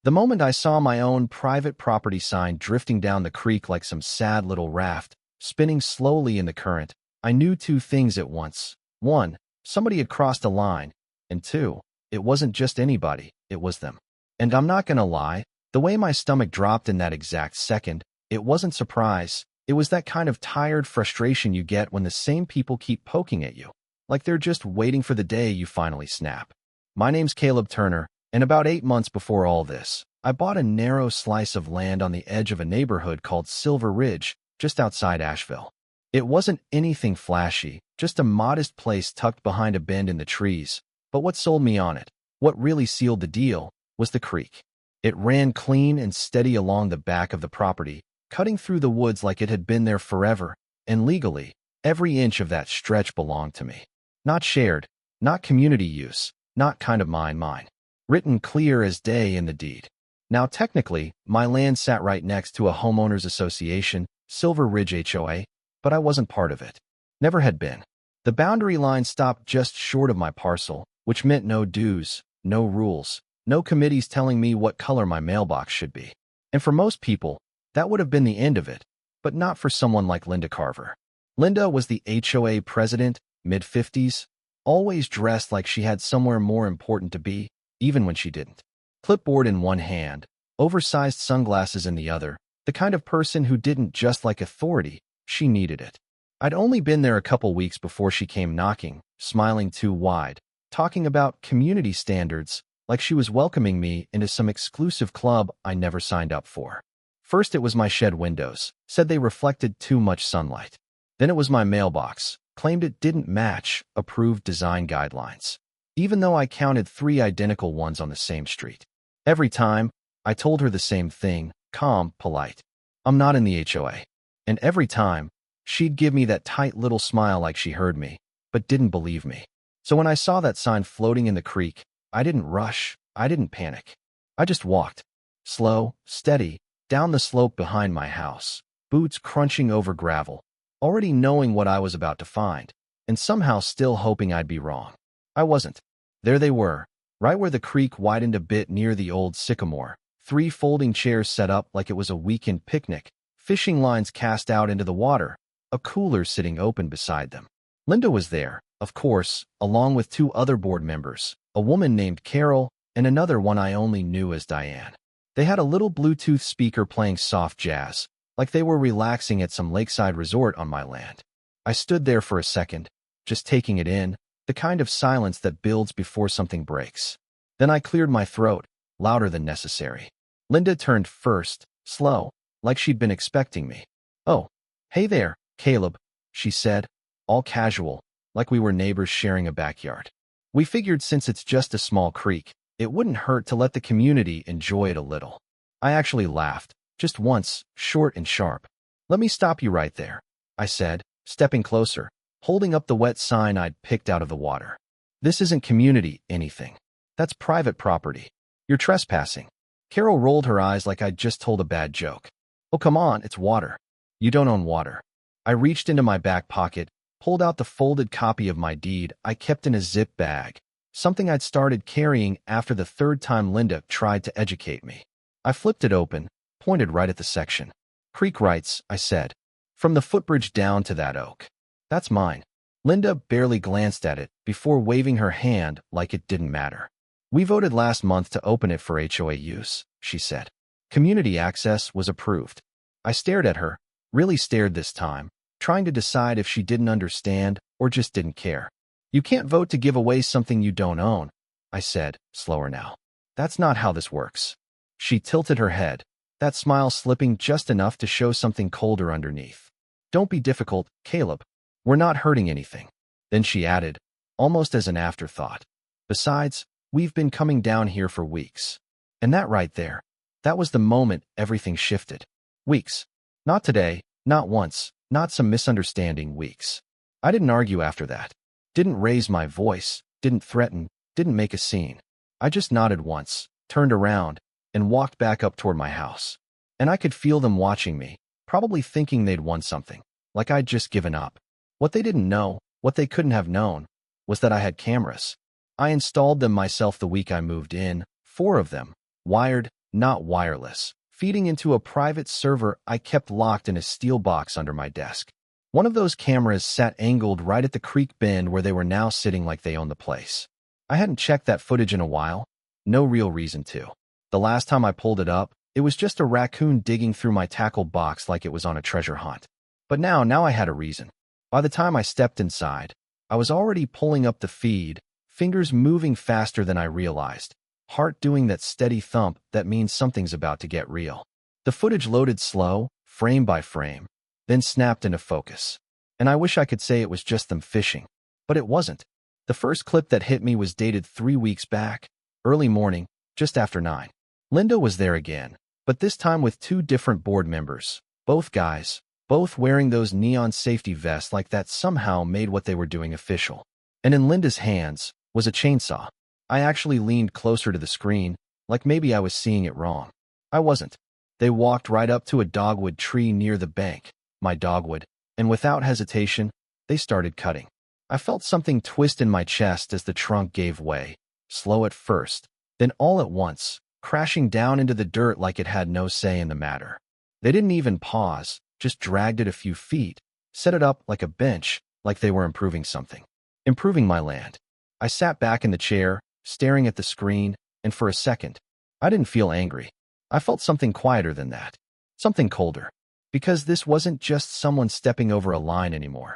The moment I saw my own private property sign drifting down the creek like some sad little raft, spinning slowly in the current, I knew two things at once. One, somebody had crossed a line, and two, it wasn't just anybody, it was them. And I'm not gonna lie, the way my stomach dropped in that exact second, it wasn't surprise, it was that kind of tired frustration you get when the same people keep poking at you, like they're just waiting for the day you finally snap. My name's Caleb Turner, and about 8 months before all this, I bought a narrow slice of land on the edge of a neighborhood called Silver Ridge, just outside Asheville. It wasn't anything flashy, just a modest place tucked behind a bend in the trees, but what sold me on it, what really sealed the deal, was the creek. It ran clean and steady along the back of the property, cutting through the woods like it had been there forever, and legally, every inch of that stretch belonged to me. Not shared, not community use, not kind of mine. Written clear as day in the deed. Now technically, my land sat right next to a homeowners association, Silver Ridge HOA, but I wasn't part of it. Never had been. The boundary line stopped just short of my parcel, which meant no dues, no rules, no committees telling me what color my mailbox should be. And for most people, that would have been the end of it, but not for someone like Linda Carver. Linda was the HOA president, mid-50s, always dressed like she had somewhere more important to be, even when she didn't. Clipboard in one hand, oversized sunglasses in the other, the kind of person who didn't just like authority, she needed it. I'd only been there a couple weeks before she came knocking, smiling too wide, talking about community standards, like she was welcoming me into some exclusive club I never signed up for. First it was my shed windows, said they reflected too much sunlight. Then it was my mailbox, claimed it didn't match approved design guidelines, even though I counted 3 identical ones on the same street. Every time, I told her the same thing, calm, polite. I'm not in the HOA. And every time, she'd give me that tight little smile like she heard me, but didn't believe me. So when I saw that sign floating in the creek, I didn't rush, I didn't panic. I just walked, slow, steady, down the slope behind my house, boots crunching over gravel, already knowing what I was about to find, and somehow still hoping I'd be wrong. I wasn't. There they were, right where the creek widened a bit near the old sycamore, 3 folding chairs set up like it was a weekend picnic, fishing lines cast out into the water, a cooler sitting open beside them. Linda was there, of course, along with 2 other board members, a woman named Carol and another one I only knew as Diane. They had a little Bluetooth speaker playing soft jazz, like they were relaxing at some lakeside resort on my land. I stood there for a second, just taking it in, the kind of silence that builds before something breaks. Then I cleared my throat, louder than necessary. Linda turned first, slow, like she'd been expecting me. "Oh, hey there, Caleb," she said, all casual, like we were neighbors sharing a backyard. We figured since it's just a small creek, it wouldn't hurt to let the community enjoy it a little. I actually laughed, just once, short and sharp. "Let me stop you right there," I said, stepping closer, holding up the wet sign I'd picked out of the water. "This isn't community anything. That's private property. You're trespassing." Carol rolled her eyes like I'd just told a bad joke. "Oh, come on, it's water. You don't own water." I reached into my back pocket, pulled out the folded copy of my deed I kept in a zip bag, something I'd started carrying after the 3rd time Linda tried to educate me. I flipped it open, pointed right at the section. "Creek rights," I said. "From the footbridge down to that oak. That's mine." Linda barely glanced at it before waving her hand like it didn't matter. "We voted last month to open it for HOA use," she said. Community access was approved. I stared at her, really stared this time, trying to decide if she didn't understand or just didn't care. "You can't vote to give away something you don't own," I said, slower now. "That's not how this works." She tilted her head, that smile slipping just enough to show something colder underneath. "Don't be difficult, Caleb. We're not hurting anything." Then she added, almost as an afterthought, "Besides, we've been coming down here for weeks." And that right there, that was the moment everything shifted. Weeks. Not today, not once, not some misunderstanding, weeks. I didn't argue after that. Didn't raise my voice, didn't threaten, didn't make a scene. I just nodded once, turned around, and walked back up toward my house. And I could feel them watching me, probably thinking they'd won something, like I'd just given up. What they didn't know, what they couldn't have known, was that I had cameras. I installed them myself the week I moved in, 4 of them, wired, not wireless, feeding into a private server I kept locked in a steel box under my desk. One of those cameras sat angled right at the creek bend where they were now sitting like they owned the place. I hadn't checked that footage in a while. No real reason to. The last time I pulled it up, it was just a raccoon digging through my tackle box like it was on a treasure hunt. But now I had a reason. By the time I stepped inside, I was already pulling up the feed, fingers moving faster than I realized, heart doing that steady thump that means something's about to get real. The footage loaded slow, frame by frame, then snapped into focus. And I wish I could say it was just them fishing, but it wasn't. The first clip that hit me was dated 3 weeks back, early morning, just after 9. Linda was there again, but this time with 2 different board members, both guys, both wearing those neon safety vests like that somehow made what they were doing official. And in Linda's hands was a chainsaw. I actually leaned closer to the screen, like maybe I was seeing it wrong. I wasn't. They walked right up to a dogwood tree near the bank, my dogwood, and without hesitation, they started cutting. I felt something twist in my chest as the trunk gave way, slow at first, then all at once, crashing down into the dirt like it had no say in the matter. They didn't even pause, just dragged it a few feet, set it up like a bench, like they were improving something. Improving my land. I sat back in the chair, staring at the screen, and for a second, I didn't feel angry. I felt something quieter than that. Something colder. Because this wasn't just someone stepping over a line anymore.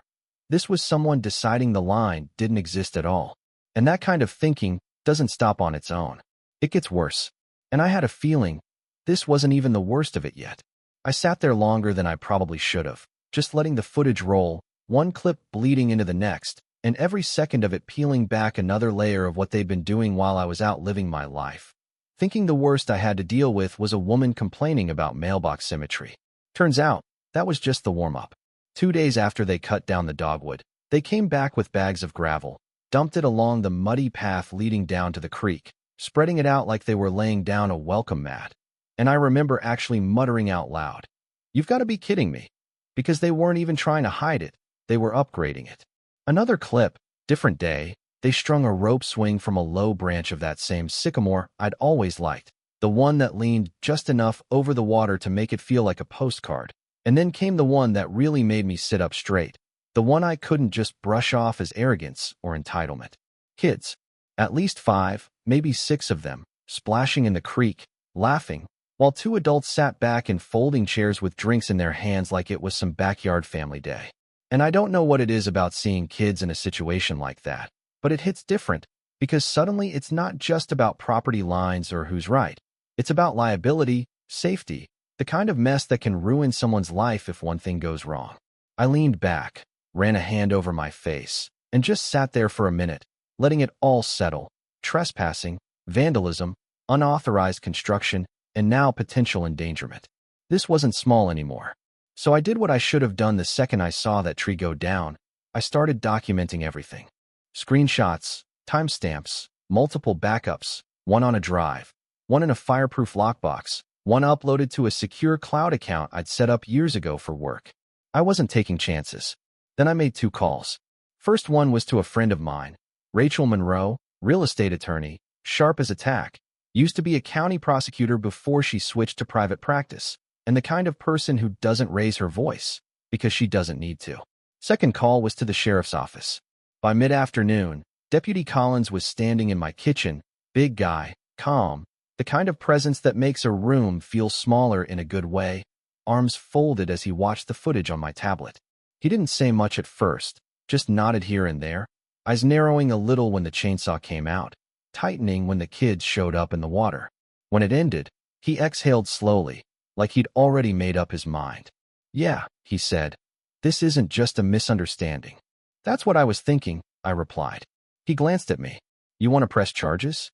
This was someone deciding the line didn't exist at all. And that kind of thinking doesn't stop on its own. It gets worse. And I had a feeling this wasn't even the worst of it yet. I sat there longer than I probably should have, just letting the footage roll, one clip bleeding into the next, and every second of it peeling back another layer of what they'd been doing while I was out living my life. Thinking the worst I had to deal with was a woman complaining about mailbox symmetry. Turns out, that was just the warm-up. 2 days after they cut down the dogwood, they came back with bags of gravel, dumped it along the muddy path leading down to the creek, spreading it out like they were laying down a welcome mat. And I remember actually muttering out loud, "You've got to be kidding me." Because they weren't even trying to hide it, they were upgrading it. Another clip, different day, they strung a rope swing from a low branch of that same sycamore I'd always liked, the one that leaned just enough over the water to make it feel like a postcard. And then came the one that really made me sit up straight, the one I couldn't just brush off as arrogance or entitlement. Kids, at least 5, maybe 6 of them, splashing in the creek, laughing, while 2 adults sat back in folding chairs with drinks in their hands like it was some backyard family day. And I don't know what it is about seeing kids in a situation like that, but it hits different, because suddenly it's not just about property lines or who's right. It's about liability, safety, the kind of mess that can ruin someone's life if one thing goes wrong. I leaned back, ran a hand over my face, and just sat there for a minute, letting it all settle. Trespassing, vandalism, unauthorized construction, and now potential endangerment. This wasn't small anymore. So I did what I should have done the second I saw that tree go down. I started documenting everything. Screenshots, timestamps, multiple backups, one on a drive, one in a fireproof lockbox, one uploaded to a secure cloud account I'd set up years ago for work. I wasn't taking chances. Then I made 2 calls. First one was to a friend of mine, Rachel Monroe, real estate attorney, sharp as a tack, used to be a county prosecutor before she switched to private practice, and the kind of person who doesn't raise her voice, because she doesn't need to. Second call was to the sheriff's office. By mid-afternoon, Deputy Collins was standing in my kitchen, big guy, calm, the kind of presence that makes a room feel smaller in a good way, arms folded as he watched the footage on my tablet. He didn't say much at first, just nodded here and there, eyes narrowing a little when the chainsaw came out, tightening when the kids showed up in the water. When it ended, he exhaled slowly, like he'd already made up his mind. "Yeah," he said, "this isn't just a misunderstanding." "That's what I was thinking," I replied. He glanced at me. "You want to press charges?"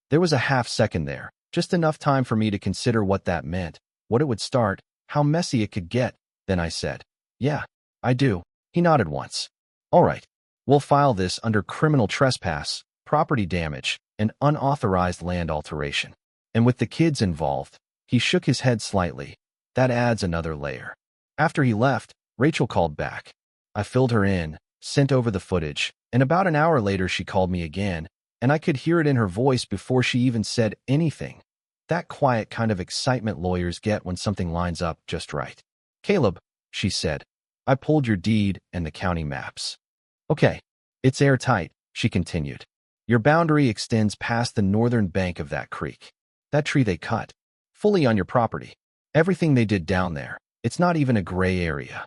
There was a half-second there, just enough time for me to consider what that meant, what it would start, how messy it could get. Then I said, "Yeah, I do." He nodded once. "All right, we'll file this under criminal trespass, property damage, and unauthorized land alteration. And with the kids involved," he shook his head slightly, "that adds another layer." After he left, Rachel called back. I filled her in, sent over the footage, and about an hour later she called me again, and I could hear it in her voice before she even said anything. That quiet kind of excitement lawyers get when something lines up just right. Caleb, she said, I pulled your deed and the county maps. Okay, it's airtight, she continued. Your boundary extends past the northern bank of that creek. That tree they cut. Fully on your property. Everything they did down there. It's not even a gray area.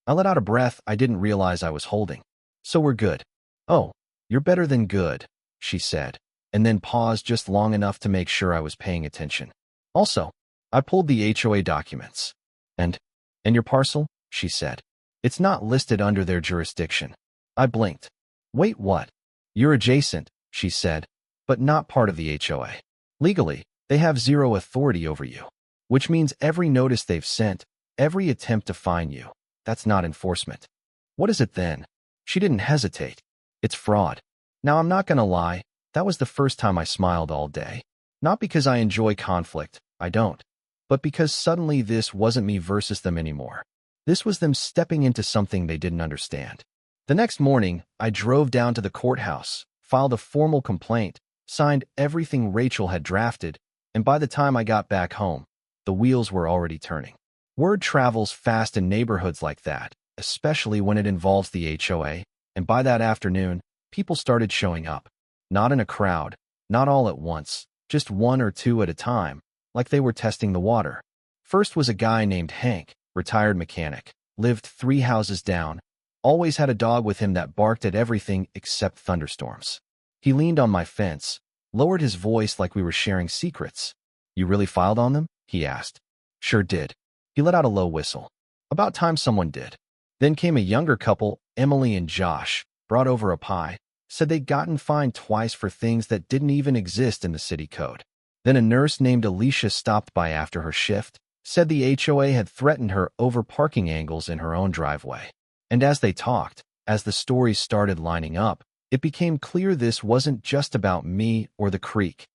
I let out a breath I didn't realize I was holding. So we're good. Oh, you're better than good, she said, and then paused just long enough to make sure I was paying attention. Also, I pulled the HOA documents. And your parcel? She said. It's not listed under their jurisdiction. I blinked. Wait, what? You're adjacent, she said, but not part of the HOA. Legally, they have zero authority over you, which means every notice they've sent, every attempt to fine you, that's not enforcement. What is it then? She didn't hesitate. It's fraud. Now, I'm not gonna lie, that was the first time I smiled all day. Not because I enjoy conflict, I don't, but because suddenly this wasn't me versus them anymore. This was them stepping into something they didn't understand. The next morning, I drove down to the courthouse, filed a formal complaint, signed everything Rachel had drafted, and by the time I got back home, the wheels were already turning. Word travels fast in neighborhoods like that, especially when it involves the HOA, and by that afternoon, people started showing up. Not in a crowd, not all at once, just one or two at a time, like they were testing the water. First was a guy named Hank, retired mechanic, lived 3 houses down, always had a dog with him that barked at everything except thunderstorms. He leaned on my fence, lowered his voice like we were sharing secrets. You really filed on them? He asked. Sure did. He let out a low whistle. About time someone did. Then came a younger couple, Emily and Josh, brought over a pie, said they'd gotten fined twice for things that didn't even exist in the city code. Then a nurse named Alicia stopped by after her shift, said the HOA had threatened her over parking angles in her own driveway. And as they talked, as the stories started lining up, it became clear this wasn't just about me or the creek.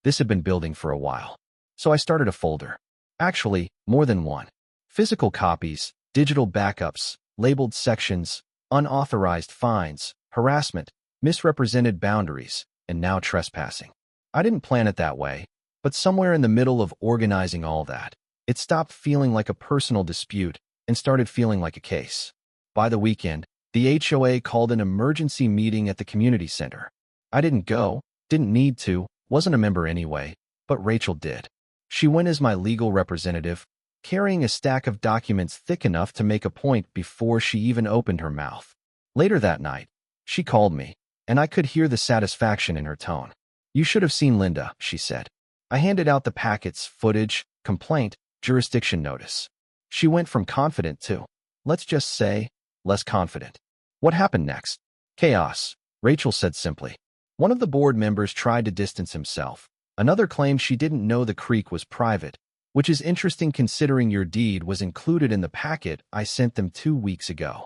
This had been building for a while. So I started a folder. Actually, more than one. Physical copies, digital backups, labeled sections, unauthorized fines, harassment, misrepresented boundaries, and now trespassing. I didn't plan it that way, but somewhere in the middle of organizing all that, it stopped feeling like a personal dispute and started feeling like a case. By the weekend, the HOA called an emergency meeting at the community center. I didn't go, didn't need to, wasn't a member anyway, but Rachel did. She went as my legal representative, carrying a stack of documents thick enough to make a point before she even opened her mouth. Later that night, she called me, and I could hear the satisfaction in her tone. You should have seen Linda, she said. I handed out the packets, footage, complaint, jurisdiction notice. She went from confident to, let's just say, less confident. What happened next? Chaos, Rachel said simply. One of the board members tried to distance himself. Another claimed she didn't know the creek was private, which is interesting considering your deed was included in the packet I sent them 2 weeks ago.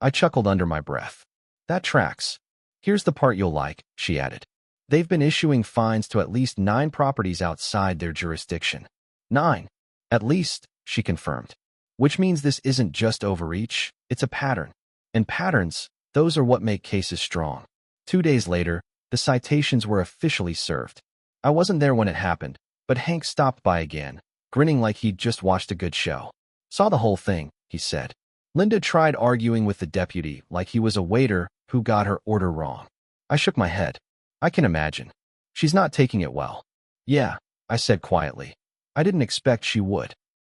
I chuckled under my breath. That tracks. Here's the part you'll like, she added. They've been issuing fines to at least 9 properties outside their jurisdiction. 9. At least, she confirmed. Which means this isn't just overreach, it's a pattern. And patterns, those are what make cases strong. 2 days later, the citations were officially served. I wasn't there when it happened, but Hank stopped by again, grinning like he'd just watched a good show. Saw the whole thing, he said. Linda tried arguing with the deputy like he was a waiter who got her order wrong. I shook my head. I can imagine. She's not taking it well. Yeah, I said quietly. I didn't expect she would.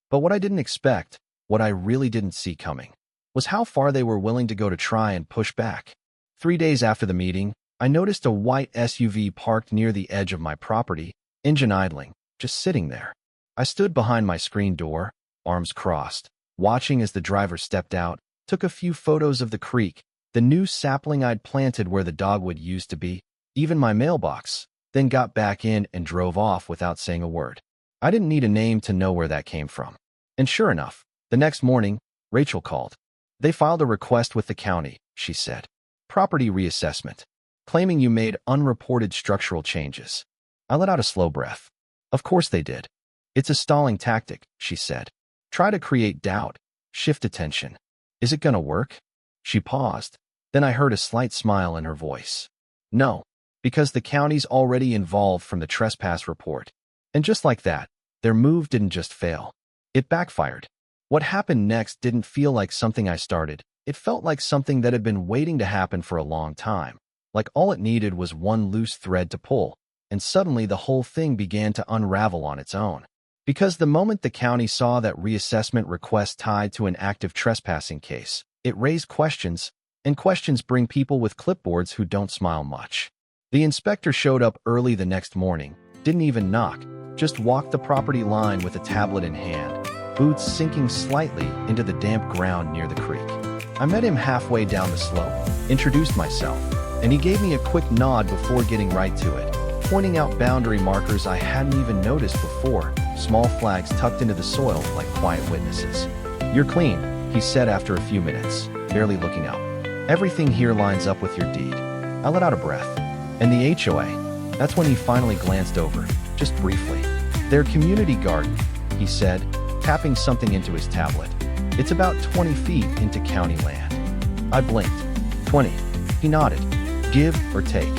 But what I didn't expect, what I really didn't see coming, was how far they were willing to go to try and push back. 3 days after the meeting, I noticed a white SUV parked near the edge of my property, engine idling, just sitting there. I stood behind my screen door, arms crossed, watching as the driver stepped out, took a few photos of the creek, the new sapling I'd planted where the dogwood used to be, even my mailbox, then got back in and drove off without saying a word. I didn't need a name to know where that came from. And sure enough, the next morning, Rachel called. They filed a request with the county, she said. Property reassessment, claiming you made unreported structural changes. I let out a slow breath. Of course they did. It's a stalling tactic, she said. Try to create doubt, shift attention. Is it gonna work? She paused. Then I heard a slight smile in her voice. No, because the county's already involved from the trespass report. And just like that, their move didn't just fail. It backfired. What happened next didn't feel like something I started. It felt like something that had been waiting to happen for a long time. Like all it needed was one loose thread to pull, and suddenly the whole thing began to unravel on its own. Because the moment the county saw that reassessment request tied to an active trespassing case, it raised questions, and questions bring people with clipboards who don't smile much. The inspector showed up early the next morning, didn't even knock, just walked the property line with a tablet in hand, boots sinking slightly into the damp ground near the creek. I met him halfway down the slope, introduced myself, and he gave me a quick nod before getting right to it, pointing out boundary markers I hadn't even noticed before, small flags tucked into the soil like quiet witnesses. "You're clean," he said after a few minutes, barely looking up. "Everything here lines up with your deed." I let out a breath. "And the HOA?" That's when he finally glanced over, just briefly. "Their community garden," he said, tapping something into his tablet. "It's about 20 feet into county land." I blinked. 20. He nodded. "Give or take."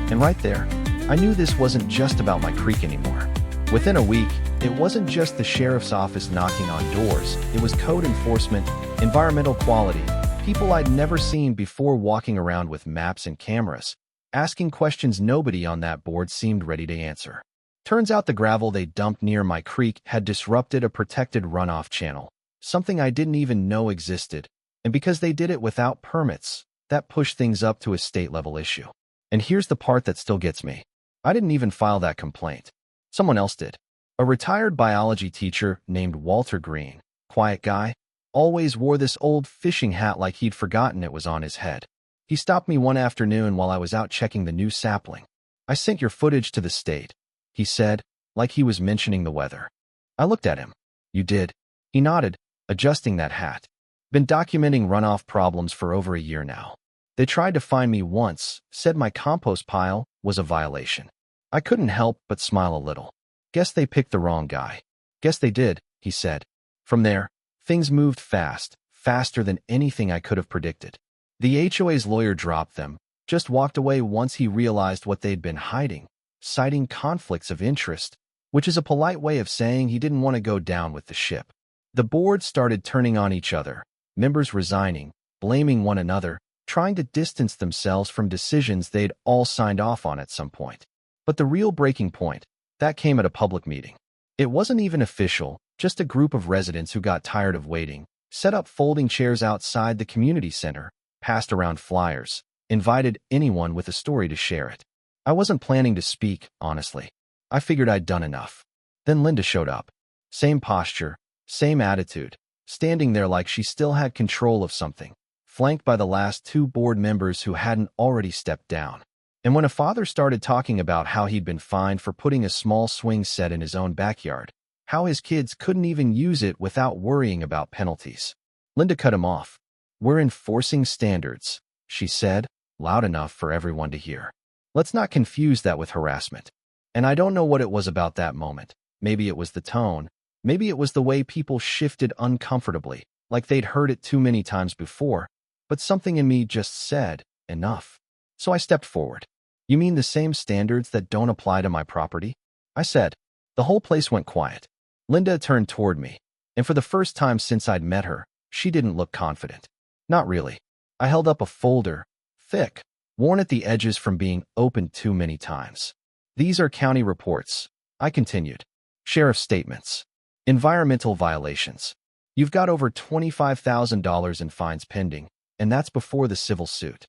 And right there, I knew this wasn't just about my creek anymore. Within a week, it wasn't just the sheriff's office knocking on doors. It was code enforcement, environmental quality, people I'd never seen before walking around with maps and cameras, asking questions nobody on that board seemed ready to answer. Turns out the gravel they dumped near my creek had disrupted a protected runoff channel, something I didn't even know existed, and because they did it without permits, that pushed things up to a state-level issue. And here's the part that still gets me. I didn't even file that complaint. Someone else did. A retired biology teacher named Walter Green, quiet guy, always wore this old fishing hat like he'd forgotten it was on his head. He stopped me one afternoon while I was out checking the new sapling. "I sent your footage to the state," he said, like he was mentioning the weather. I looked at him. "You did?" He nodded, adjusting that hat. "Been documenting runoff problems for over a year now. They tried to find me once, said my compost pile was a violation. I couldn't help but smile a little. Guess they picked the wrong guy." "Guess they did," he said. From there, things moved fast, faster than anything I could have predicted. The HOA's lawyer dropped them, just walked away once he realized what they'd been hiding, citing conflicts of interest, which is a polite way of saying he didn't want to go down with the ship. The board started turning on each other, members resigning, blaming one another, trying to distance themselves from decisions they'd all signed off on at some point. But the real breaking point, that came at a public meeting. It wasn't even official, just a group of residents who got tired of waiting, set up folding chairs outside the community center, passed around flyers, invited anyone with a story to share it. I wasn't planning to speak, honestly. I figured I'd done enough. Then Linda showed up. Same posture, same attitude, standing there like she still had control of something, flanked by the last two board members who hadn't already stepped down. And when a father started talking about how he'd been fined for putting a small swing set in his own backyard, how his kids couldn't even use it without worrying about penalties, Linda cut him off. "We're enforcing standards," she said, loud enough for everyone to hear. "Let's not confuse that with harassment." And I don't know what it was about that moment. Maybe it was the tone. Maybe it was the way people shifted uncomfortably, like they'd heard it too many times before. But something in me just said, enough. So I stepped forward. "You mean the same standards that don't apply to my property?" I said. The whole place went quiet. Linda turned toward me, and for the first time since I'd met her, she didn't look confident. "Not really." I held up a folder, thick, worn at the edges from being opened too many times. "These are county reports," I continued. "Sheriff's statements. Environmental violations. You've got over $25,000 in fines pending, and that's before the civil suit."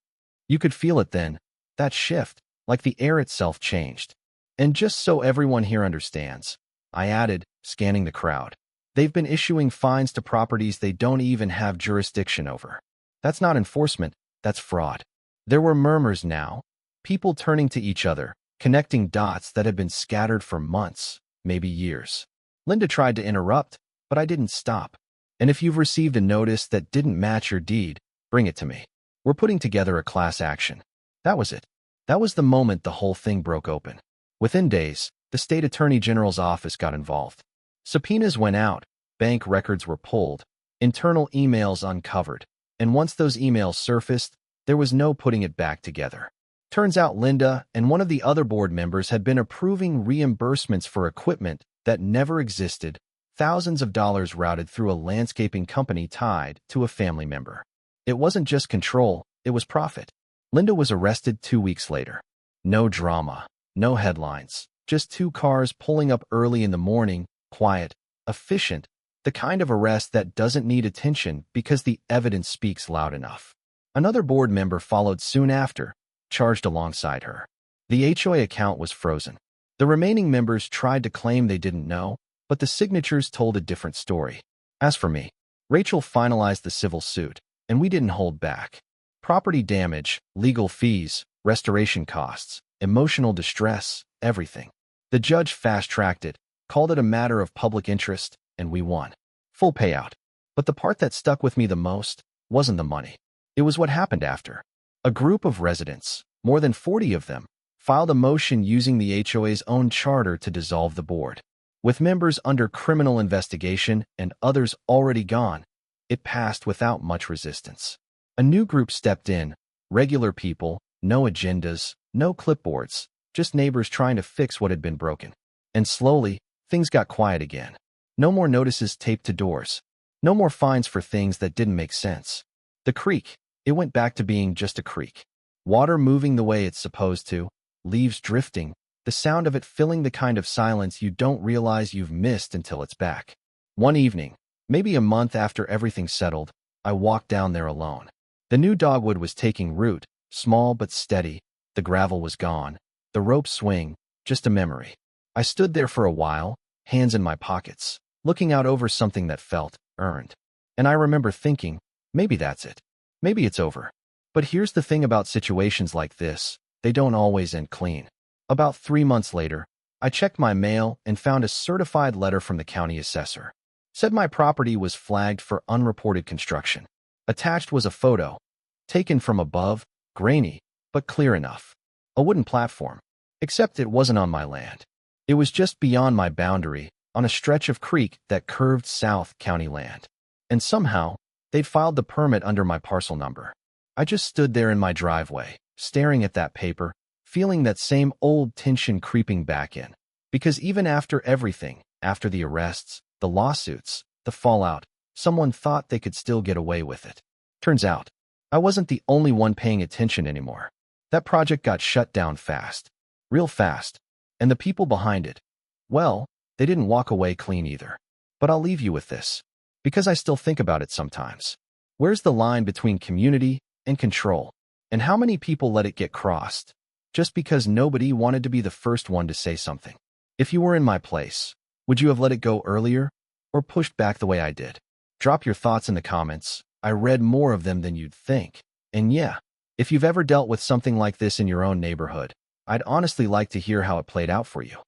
You could feel it then, that shift, like the air itself changed. "And just so everyone here understands," I added, scanning the crowd, "they've been issuing fines to properties they don't even have jurisdiction over. That's not enforcement, that's fraud." There were murmurs now, people turning to each other, connecting dots that had been scattered for months, maybe years. Linda tried to interrupt, but I didn't stop. "And if you've received a notice that didn't match your deed, bring it to me. We're putting together a class action." That was it. That was the moment the whole thing broke open. Within days, the state attorney general's office got involved. Subpoenas went out, bank records were pulled, internal emails uncovered, and once those emails surfaced, there was no putting it back together. Turns out Linda and one of the other board members had been approving reimbursements for equipment that never existed, thousands of dollars routed through a landscaping company tied to a family member. It wasn't just control, it was profit. Linda was arrested 2 weeks later. No drama, no headlines, just 2 cars pulling up early in the morning, quiet, efficient, the kind of arrest that doesn't need attention because the evidence speaks loud enough. Another board member followed soon after, charged alongside her. The HOA account was frozen. The remaining members tried to claim they didn't know, but the signatures told a different story. As for me, Rachel finalized the civil suit, and we didn't hold back. Property damage, legal fees, restoration costs, emotional distress, everything. The judge fast-tracked it, called it a matter of public interest, and we won. Full payout. But the part that stuck with me the most wasn't the money. It was what happened after. A group of residents, more than 40 of them, filed a motion using the HOA's own charter to dissolve the board. With members under criminal investigation and others already gone, it passed without much resistance. A new group stepped in, regular people, no agendas, no clipboards, just neighbors trying to fix what had been broken. And slowly, things got quiet again. No more notices taped to doors. No more fines for things that didn't make sense. The creek, it went back to being just a creek. Water moving the way it's supposed to, leaves drifting, the sound of it filling the kind of silence you don't realize you've missed until it's back. One evening, maybe a month after everything settled, I walked down there alone. The new dogwood was taking root, small but steady. The gravel was gone. The rope swing, just a memory. I stood there for a while, hands in my pockets, looking out over something that felt earned. And I remember thinking, maybe that's it. Maybe it's over. But here's the thing about situations like this, they don't always end clean. About 3 months later, I checked my mail and found a certified letter from the county assessor. Said my property was flagged for unreported construction. Attached was a photo, taken from above, grainy, but clear enough. A wooden platform, except it wasn't on my land. It was just beyond my boundary, on a stretch of creek that curved south county land. And somehow, they'd filed the permit under my parcel number. I just stood there in my driveway, staring at that paper, feeling that same old tension creeping back in. Because even after everything, after the arrests, the lawsuits, the fallout, someone thought they could still get away with it. Turns out, I wasn't the only one paying attention anymore. That project got shut down fast. Real fast. And the people behind it, well, they didn't walk away clean either. But I'll leave you with this, because I still think about it sometimes. Where's the line between community and control? And how many people let it get crossed, just because nobody wanted to be the first one to say something? If you were in my place, would you have let it go earlier, or pushed back the way I did? Drop your thoughts in the comments. I read more of them than you'd think. And yeah, if you've ever dealt with something like this in your own neighborhood, I'd honestly like to hear how it played out for you.